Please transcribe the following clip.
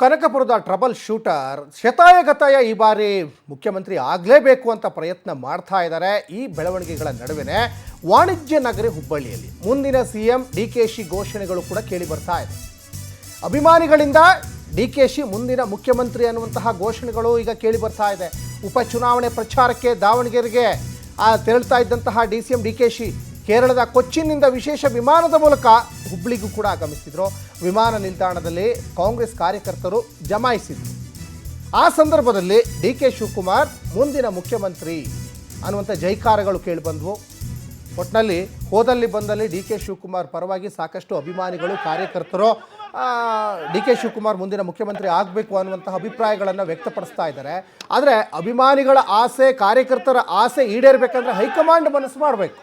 ಕನಕಪುರದ trouble shooter ಶತಾಯಗತಾಯ ಈ ಬಾರಿ ಮುಖ್ಯಮಂತ್ರಿ ಆಗಲೇಬೇಕು ಅಂತ ಪ್ರಯತ್ನ ಮಾಡ್ತಾ ಇದ್ದಾರೆ. ಈ ಬೆಳವಣಿಗೆಗಳ ನಡುವೆ ವಾಣಿಜ್ಯ ನಗರಿ ಹುಬ್ಬಳ್ಳಿಯಲ್ಲಿ ಮುಂದಿನ ಸಿಎಂ ಡಿಕೆಶಿ ಘೋಷಣೆಗಳು ಕೂಡ ಕೇಳಿ ಬರ್ತಾ ಇದೆ. ಅಭಿಮಾನಿಗಳಿಂದ ಡಿಕೆಶಿ ಮುಂದಿನ ಮುಖ್ಯಮಂತ್ರಿ ಅನ್ನುವಂತಹ ಘೋಷಣೆಗಳು ಈಗ ಕೇಳಿ ಬರ್ತಾ ಇದೆ. ಉಪಚುನಾವಣೆ ಪ್ರಚಾರಕ್ಕೆ ದಾವಣಗೆರೆಗೆ ತೆರಳುತ್ತಾ ಇದ್ದಂತಹ ಸಿಎಂ ಡಿಕೆಶಿ ಕೇರಳದ ಕೊಚ್ಚಿನ್ನಿಂದ ವಿಶೇಷ ವಿಮಾನದ ಮೂಲಕ ಹುಬ್ಬಳ್ಳಿಗೂ ಕೂಡ ಆಗಮಿಸಿದ್ರು. ವಿಮಾನ ನಿಲ್ದಾಣದಲ್ಲಿ ಕಾಂಗ್ರೆಸ್ ಕಾರ್ಯಕರ್ತರು ಜಮಾಯಿಸಿದ್ರು. ಆ ಸಂದರ್ಭದಲ್ಲಿ ಡಿಕೆ ಶಿವಕುಮಾರ್ ಮುಂದಿನ ಮುಖ್ಯಮಂತ್ರಿ ಅನ್ನುವಂಥ ಜೈಕಾರಗಳು ಕೇಳಿಬಂದವು. ಒಟ್ಟಿನಲ್ಲಿ ಹೋದಲ್ಲಿ ಬಂದಲ್ಲಿ ಡಿಕೆ ಶಿವಕುಮಾರ್ ಪರವಾಗಿ ಸಾಕಷ್ಟು ಅಭಿಮಾನಿಗಳು ಕಾರ್ಯಕರ್ತರು ಡಿಕೆ ಶಿವಕುಮಾರ್ ಮುಂದಿನ ಮುಖ್ಯಮಂತ್ರಿ ಆಗಬೇಕು ಅನ್ನುವಂತಹ ಅಭಿಪ್ರಾಯಗಳನ್ನು ವ್ಯಕ್ತಪಡಿಸ್ತಾ ಇದ್ದಾರೆ. ಆದರೆ ಅಭಿಮಾನಿಗಳ ಆಸೆ, ಕಾರ್ಯಕರ್ತರ ಆಸೆ ಈಡೇರಬೇಕಂದ್ರೆ ಹೈಕಮಾಂಡ್ ಮನಸ್ಸು ಮಾಡಬೇಕು.